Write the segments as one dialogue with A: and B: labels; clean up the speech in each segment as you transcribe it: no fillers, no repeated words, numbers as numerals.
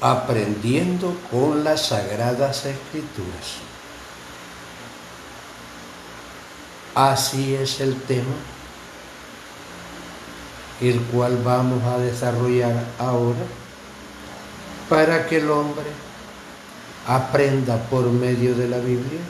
A: aprendiendo con las Sagradas Escrituras. Así es el tema, el cual vamos a desarrollar ahora para que el hombre aprenda por medio de la Biblia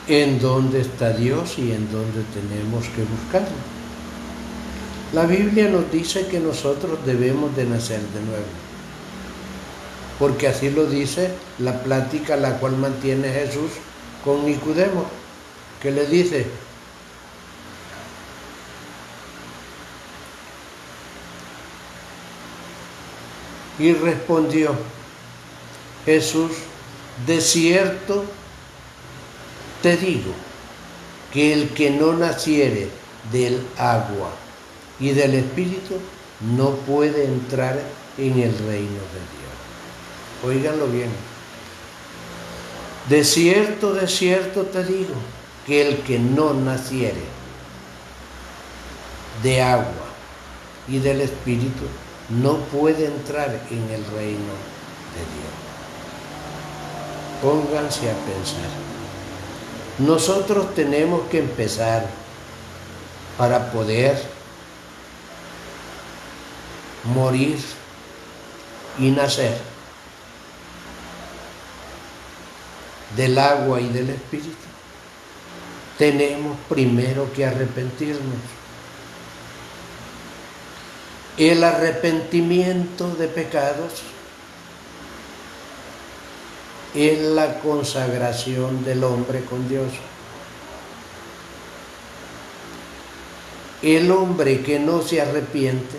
A: en dónde está Dios y en dónde tenemos que buscarlo. La Biblia nos dice que nosotros debemos de nacer de nuevo, porque así lo dice la plática la cual mantiene Jesús con Nicodemo, que le dice: y respondió Jesús: de cierto te digo que el que no naciere del agua y del Espíritu no puede entrar en el reino de Dios. Óiganlo bien. De cierto te digo que el que no naciere de agua y del Espíritu no puede entrar en el reino de Dios. Pónganse a pensar. Nosotros tenemos que empezar para poder morir y nacer del agua y del Espíritu. Tenemos primero que arrepentirnos. El arrepentimiento de pecados es la consagración del hombre con Dios. El hombre que no se arrepiente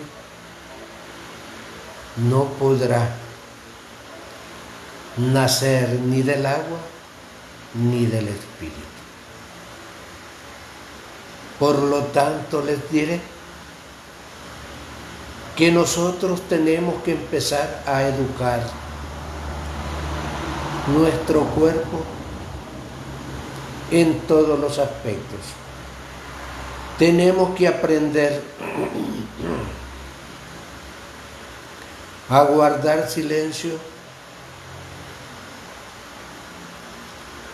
A: no podrá nacer ni del agua ni del Espíritu. Por lo tanto, les diré que nosotros tenemos que empezar a educar nuestro cuerpo en todos los aspectos. Tenemos que aprender a guardar silencio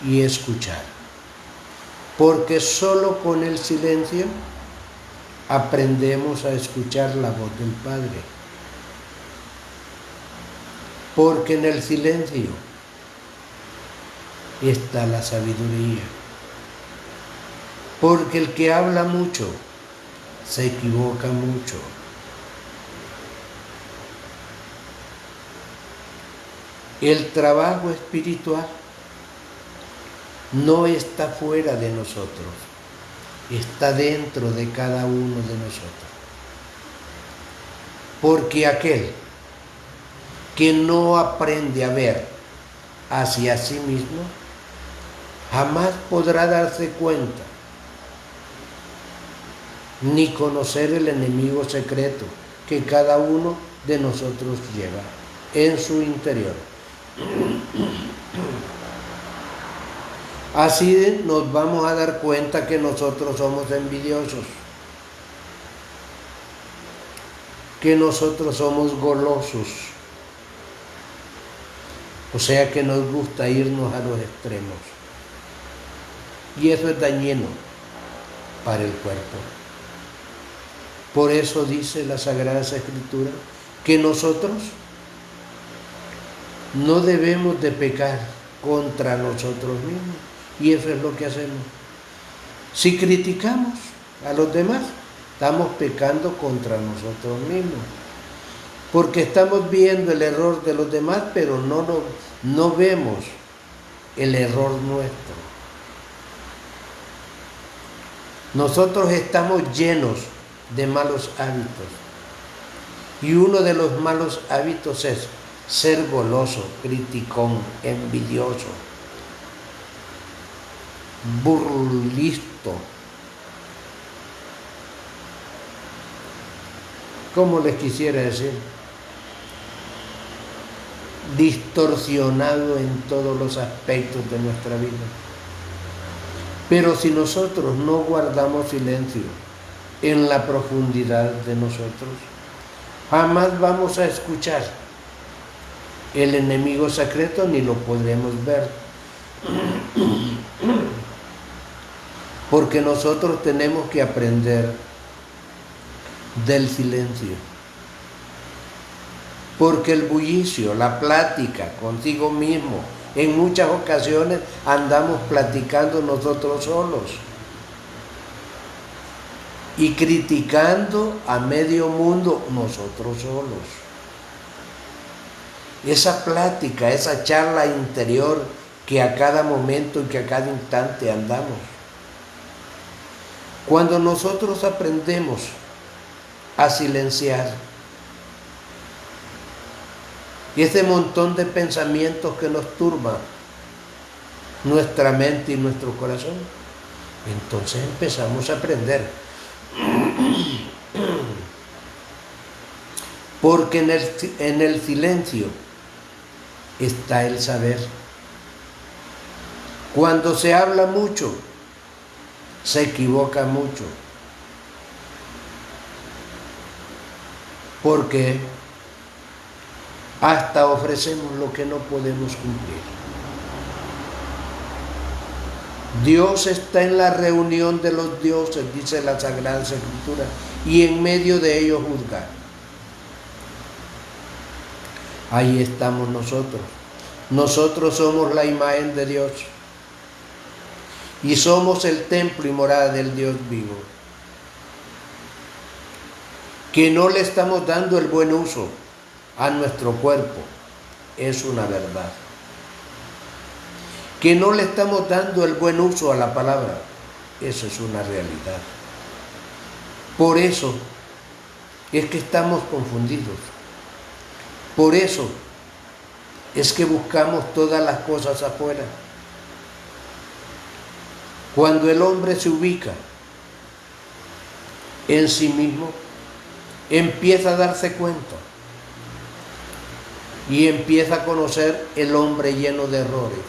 A: y escuchar, porque solo con el silencio aprendemos a escuchar la voz del Padre, porque en el silencio está la sabiduría, porque el que habla mucho se equivoca mucho. El trabajo espiritual no está fuera de nosotros, está dentro de cada uno de nosotros. Porque aquel que no aprende a ver hacia sí mismo, jamás podrá darse cuenta ni conocer el enemigo secreto que cada uno de nosotros lleva en su interior. Así nos vamos a dar cuenta que nosotros somos envidiosos, que nosotros somos golosos, o sea que nos gusta irnos a los extremos, y eso es dañino para el cuerpo. Por eso dice la Sagrada Escritura que nosotros no debemos de pecar contra nosotros mismos, y eso es lo que hacemos. Si criticamos a los demás, estamos pecando contra nosotros mismos, porque estamos viendo el error de los demás, pero no vemos el error nuestro. Nosotros estamos llenos de malos hábitos, y uno de los malos hábitos es ser goloso, criticón, envidioso, burlisto. ¿Cómo les quisiera decir? Distorsionado en todos los aspectos de nuestra vida. Pero si nosotros no guardamos silencio en la profundidad de nosotros, jamás vamos a escuchar el enemigo secreto ni lo podremos ver. Porque nosotros tenemos que aprender del silencio. Porque el bullicio, la plática consigo mismo, en muchas ocasiones andamos platicando nosotros solos y criticando a medio mundo nosotros solos. Esa plática, esa charla interior que a cada momento y que a cada instante andamos. Cuando nosotros aprendemos a silenciar ese montón de pensamientos que nos turban nuestra mente y nuestro corazón, entonces empezamos a aprender. Porque en el silencio está el saber. Cuando se habla mucho, se equivoca mucho. Porque hasta ofrecemos lo que no podemos cumplir. Dios está en la reunión de los dioses, dice la Sagrada Escritura, y en medio de ellos juzga. Ahí estamos nosotros. Nosotros somos la imagen de Dios. Y somos el templo y morada del Dios vivo. Que no le estamos dando el buen uso a nuestro cuerpo, es una verdad. Que no le estamos dando el buen uso a la palabra, eso es una realidad. Por eso es que estamos confundidos. Por eso es que buscamos todas las cosas afuera. Cuando el hombre se ubica en sí mismo, empieza a darse cuenta y empieza a conocer el hombre lleno de errores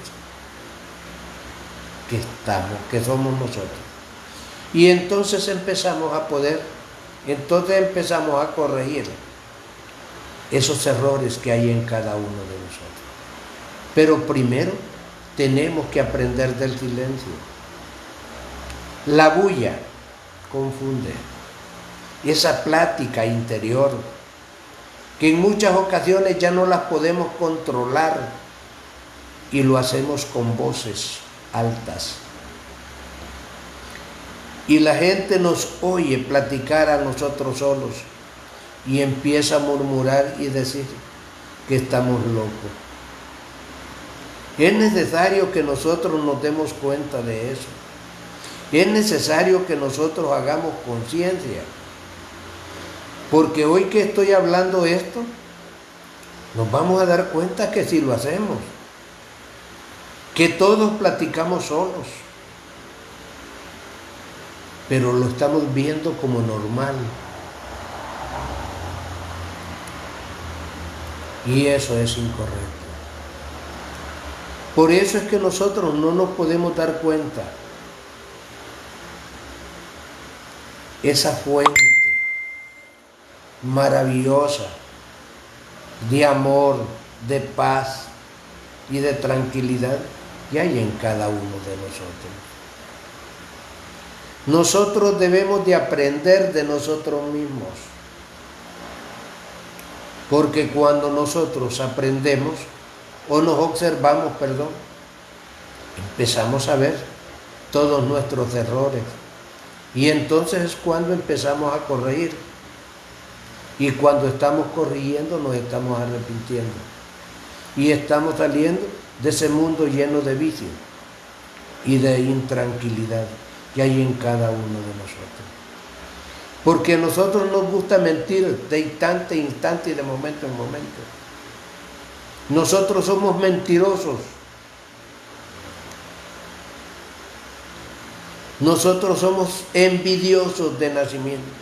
A: que somos nosotros. Y entonces empezamos a corregir esos errores que hay en cada uno de nosotros. Pero primero tenemos que aprender del silencio. La bulla confunde. Esa plática interior que en muchas ocasiones ya no las podemos controlar y lo hacemos con voces altas. Y la gente nos oye platicar a nosotros solos y empieza a murmurar y decir que estamos locos. Es necesario que nosotros nos demos cuenta de eso. Es necesario que nosotros hagamos conciencia. Porque hoy que estoy hablando esto, nos vamos a dar cuenta que si lo hacemos, que todos platicamos solos, pero lo estamos viendo como normal. Y eso es incorrecto. Por eso es que nosotros no nos podemos dar cuenta. Esa fuente maravillosa de amor, de paz y de tranquilidad que hay en cada uno de nosotros. Nosotros debemos de aprender de nosotros mismos, porque cuando nosotros aprendemos o nos observamos, empezamos a ver todos nuestros errores y entonces es cuando empezamos a corregir. Y cuando estamos corrigiendo nos estamos arrepintiendo. Y estamos saliendo de ese mundo lleno de vicios y de intranquilidad que hay en cada uno de nosotros. Porque a nosotros nos gusta mentir de instante en instante y de momento en momento. Nosotros somos mentirosos. Nosotros somos envidiosos de nacimiento.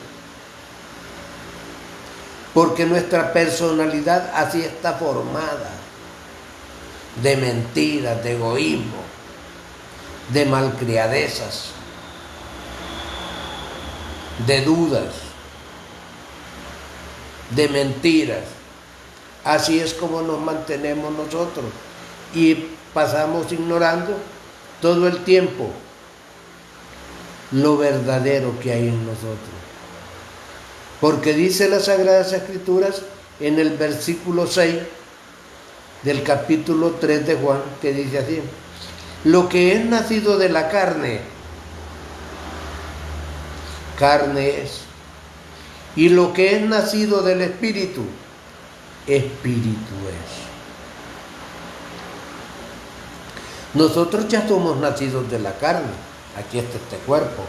A: Porque nuestra personalidad así está formada, de mentiras, de egoísmo, de malcriadezas. de dudas, de mentiras. Así es como nos mantenemos nosotros y pasamos ignorando todo el tiempo lo verdadero que hay en nosotros. Porque dice las Sagradas Escrituras en el versículo 6 del capítulo 3 de Juan, que dice así: lo que es nacido de la carne, carne es, y lo que es nacido del Espíritu, Espíritu es. Nosotros ya somos nacidos de la carne, aquí está este cuerpo.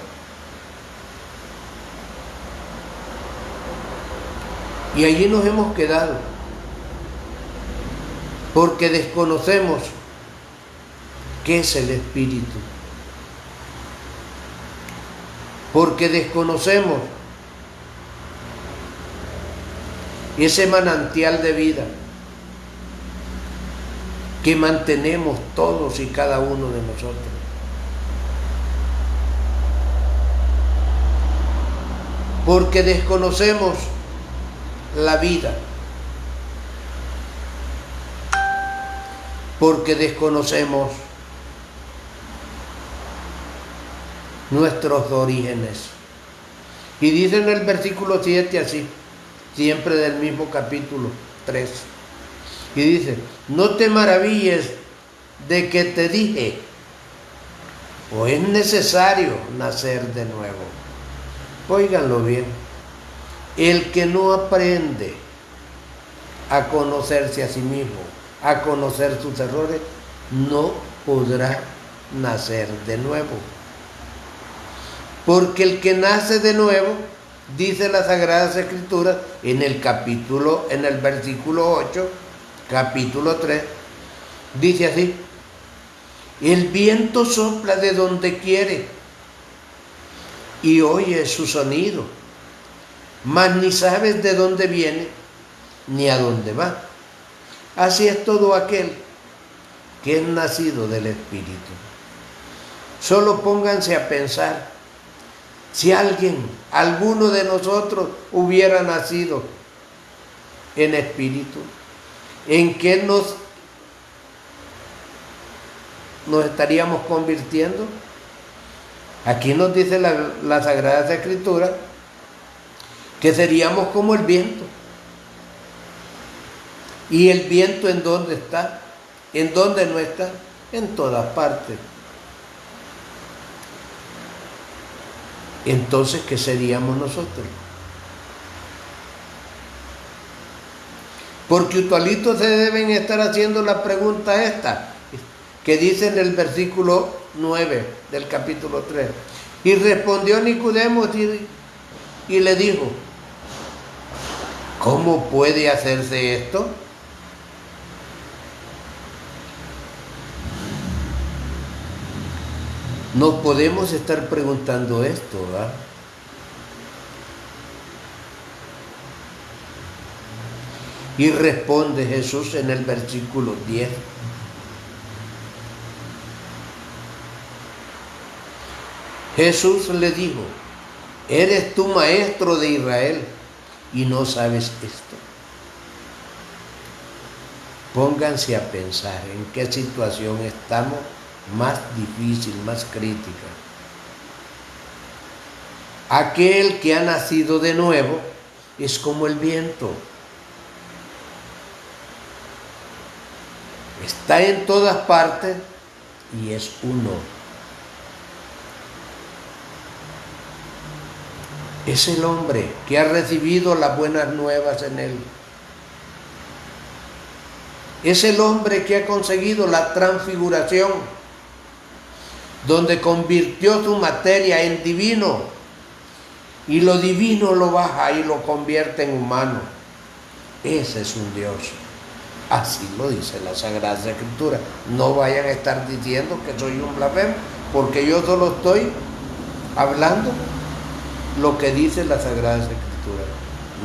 A: Y allí nos hemos quedado, porque desconocemos qué es el Espíritu, porque desconocemos ese manantial de vida que mantenemos todos y cada uno de nosotros. Porque desconocemos la vida, porque desconocemos nuestros orígenes. Y dice en el versículo 7 así, siempre del mismo capítulo 3, y dice: no te maravilles de que te dije, o es necesario nacer de nuevo. Óiganlo bien, el que no aprende a conocerse a sí mismo, a conocer sus errores, no podrá nacer de nuevo. Porque el que nace de nuevo, dice las Sagradas Escrituras en el versículo 8, capítulo 3, dice así: el viento sopla de donde quiere y oye su sonido, mas ni sabes de dónde viene ni a dónde va. Así es todo aquel que es nacido del Espíritu. Solo pónganse a pensar, si alguno de nosotros hubiera nacido en espíritu, ¿en qué nos estaríamos convirtiendo? Aquí nos dice la Sagrada Escritura que seríamos como el viento. ¿Y el viento en dónde está? ¿En dónde no está? En todas partes. Entonces, ¿qué seríamos nosotros? Porque usualito se deben estar haciendo la pregunta esta, que dice en el versículo 9 del capítulo 3. Y respondió Nicodemo y le dijo: ¿cómo puede hacerse esto? Nos podemos estar preguntando esto, ¿verdad? Y responde Jesús en el versículo 10. Jesús le dijo: ¿eres tú maestro de Israel y no sabes esto? Pónganse a pensar en qué situación estamos más difícil, más crítica. Aquel que ha nacido de nuevo es como el viento. Está en todas partes y es uno. Es el hombre que ha recibido las buenas nuevas en él. Es el hombre que ha conseguido la transfiguración, donde convirtió su materia en divino y lo divino lo baja y lo convierte en humano. Ese es un Dios. Así lo dice la Sagrada Escritura. No vayan a estar diciendo que soy un blasfemo, porque yo solo estoy hablando lo que dice la Sagrada Escritura,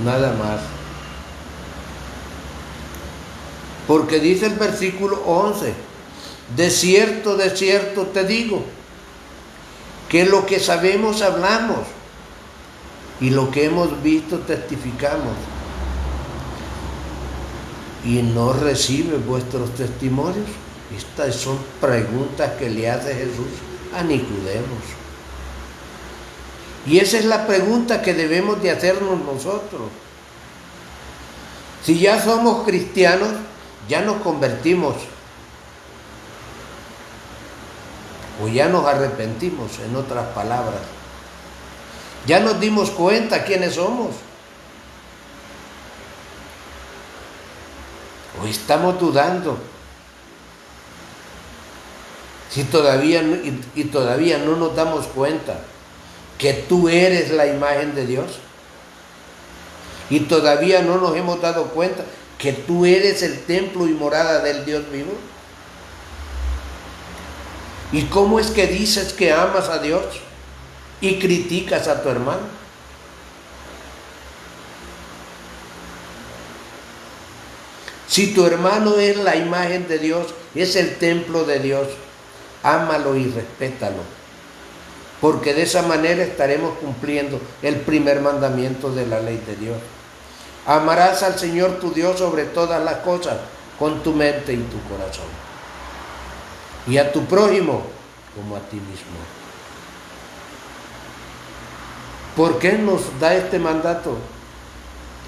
A: nada más. Porque dice el versículo 11: de cierto te digo, que lo que sabemos hablamos y lo que hemos visto testificamos. ¿Y no recibe vuestros testimonios? Estas son preguntas que le hace Jesús a Nicodemo. Y esa es la pregunta que debemos de hacernos nosotros. Si ya somos cristianos, ya nos convertimos o ya nos arrepentimos, en otras palabras. Ya nos dimos cuenta quiénes somos. O estamos dudando. Si todavía no nos damos cuenta que tú eres la imagen de Dios. Y todavía no nos hemos dado cuenta que tú eres el templo y morada del Dios vivo. ¿Y cómo es que dices que amas a Dios y criticas a tu hermano? Si tu hermano es la imagen de Dios, es el templo de Dios, ámalo y respétalo, porque de esa manera estaremos cumpliendo el primer mandamiento de la ley de Dios. Amarás al Señor tu Dios sobre todas las cosas, con tu mente y tu corazón, y a tu prójimo como a ti mismo. ¿Por qué nos da este mandato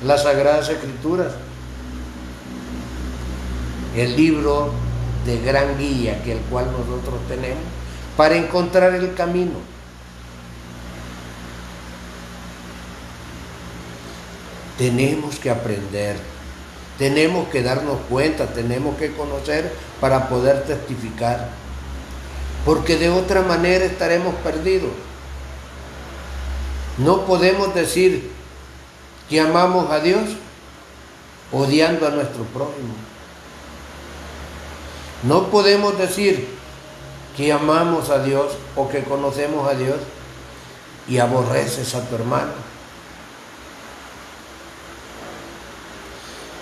A: las Sagradas Escrituras? El libro de gran guía que el cual nosotros tenemos para encontrar el camino. Tenemos que aprender, tenemos que darnos cuenta, tenemos que conocer para poder testificar, porque de otra manera estaremos perdidos. No podemos decir que amamos a Dios odiando a nuestro prójimo. No podemos decir que amamos a Dios o que conocemos a Dios y aborreces a tu hermano.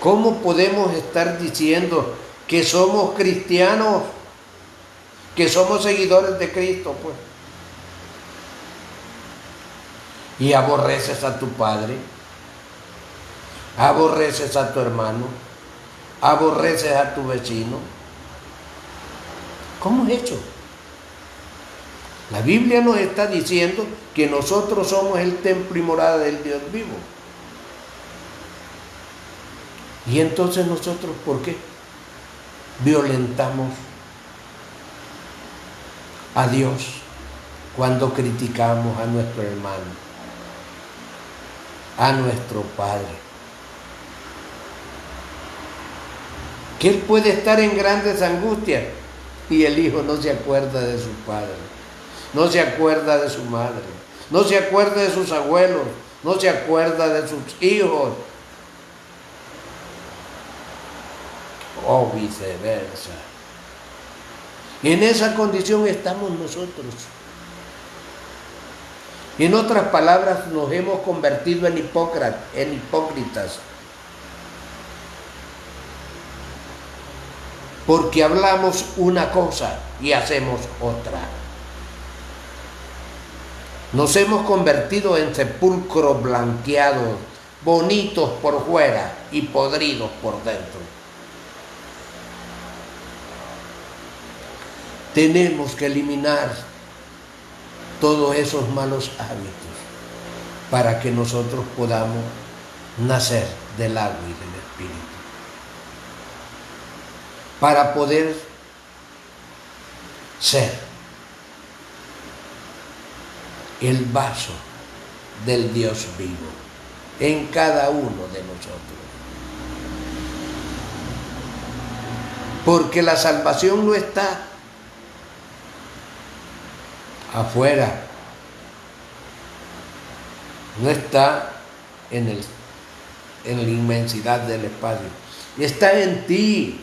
A: ¿Cómo podemos estar diciendo que somos cristianos, que somos seguidores de Cristo, pues, y aborreces a tu padre, aborreces a tu hermano, aborreces a tu vecino? ¿Cómo es eso? La Biblia nos está diciendo que nosotros somos el templo y morada del Dios vivo. Y entonces nosotros, ¿por qué violentamos a Dios cuando criticamos a nuestro hermano, a nuestro padre? Que él puede estar en grandes angustias y el hijo no se acuerda de su padre, no se acuerda de su madre, no se acuerda de sus abuelos, no se acuerda de sus hijos, o viceversa. Y en esa condición estamos nosotros. Y en otras palabras, nos hemos convertido en hipócritas. Porque hablamos una cosa y hacemos otra. Nos hemos convertido en sepulcros blanqueados, bonitos por fuera y podridos por dentro. Tenemos que eliminar todos esos malos hábitos para que nosotros podamos nacer del agua y del Espíritu. Para poder ser el vaso del Dios vivo en cada uno de nosotros. Porque la salvación no está afuera, no está en la inmensidad del espacio, está en ti.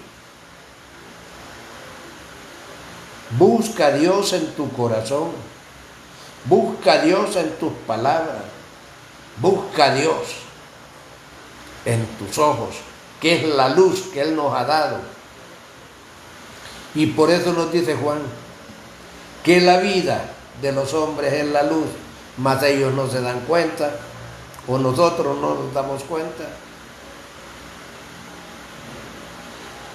A: Busca a Dios en tu corazón, busca a Dios en tus palabras, busca a Dios en tus ojos, que es la luz que Él nos ha dado. Y por eso nos dice Juan, que la vida de los hombres es la luz, mas ellos no se dan cuenta o nosotros no nos damos cuenta.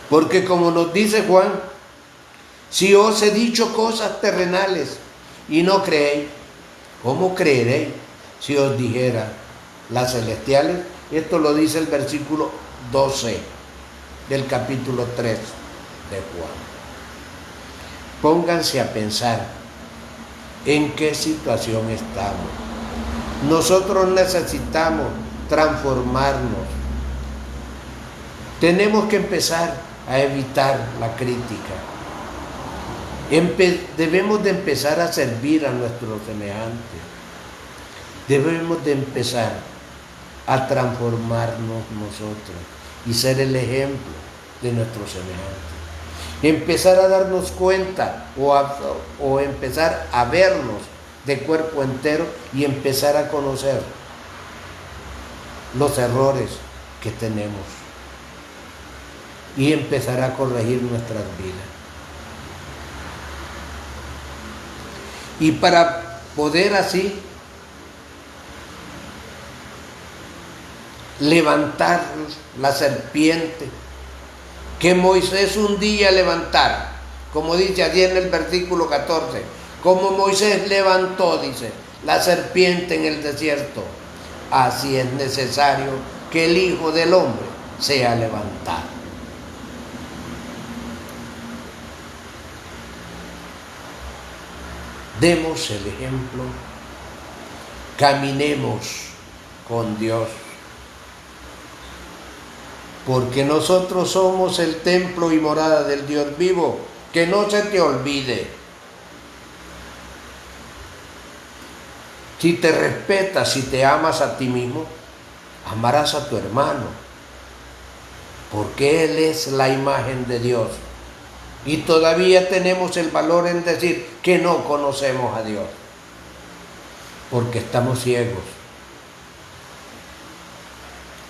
A: Porque como nos dice Juan, si os he dicho cosas terrenales y no creéis, ¿cómo creeréis si os dijera las celestiales? Esto lo dice el versículo 12 del capítulo 3 de Juan. Pónganse a pensar en qué situación estamos. Nosotros necesitamos transformarnos. Tenemos que empezar a evitar la crítica. Debemos de empezar a servir a nuestros semejantes. Debemos de empezar a transformarnos nosotros y ser el ejemplo de nuestros semejantes. Empezar a darnos cuenta o empezar a vernos de cuerpo entero y empezar a conocer los errores que tenemos y empezar a corregir nuestras vidas. Y para poder así levantar la serpiente que Moisés un día levantara, como dice allí en el versículo 14, como Moisés levantó, dice, la serpiente en el desierto, así es necesario que el Hijo del Hombre sea levantado. Demos el ejemplo, caminemos con Dios, porque nosotros somos el templo y morada del Dios vivo. Que no se te olvide. Si te respetas, si te amas a ti mismo, amarás a tu hermano, porque Él es la imagen de Dios. Y todavía tenemos el valor en decir que no conocemos a Dios, porque estamos ciegos,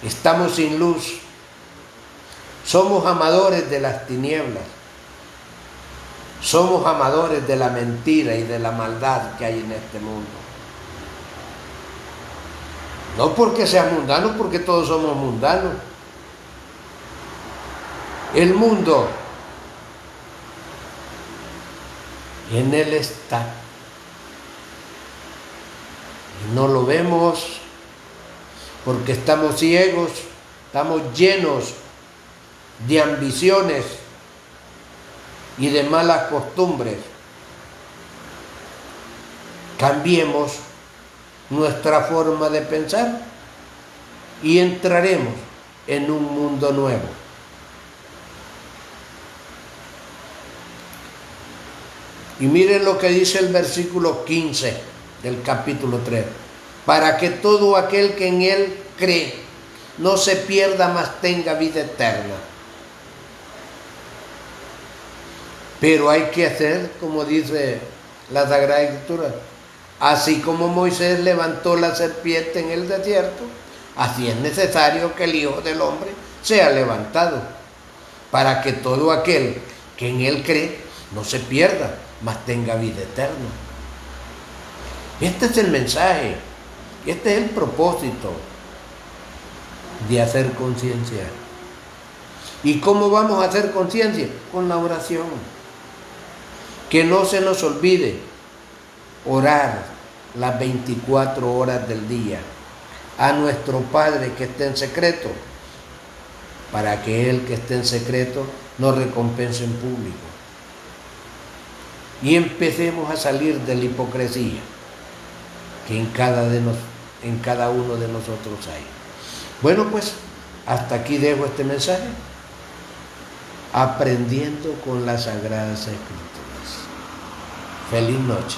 A: estamos sin luz, somos amadores de las tinieblas, somos amadores de la mentira y de la maldad que hay en este mundo. No porque seas mundano, porque todos somos mundanos. El mundo, en él está. Y no lo vemos porque estamos ciegos, estamos llenos de ambiciones y de malas costumbres. Cambiemos nuestra forma de pensar y entraremos en un mundo nuevo. Y miren lo que dice el versículo 15 del capítulo 3. Para que todo aquel que en él cree no se pierda, mas tenga vida eterna. Pero hay que hacer, como dice la Sagrada Escritura, así como Moisés levantó la serpiente en el desierto, así es necesario que el Hijo del Hombre sea levantado, para que todo aquel que en él cree no se pierda, mas tenga vida eterna. Este es el mensaje, este es el propósito de hacer conciencia. ¿Y cómo vamos a hacer conciencia? Con la oración. Que no se nos olvide orar las 24 horas del día a nuestro Padre que está en secreto, para que Él que está en secreto nos recompense en público. Y empecemos a salir de la hipocresía que en cada uno de nosotros hay. Bueno, pues hasta aquí dejo este mensaje, aprendiendo con las Sagradas Escrituras. Feliz noche.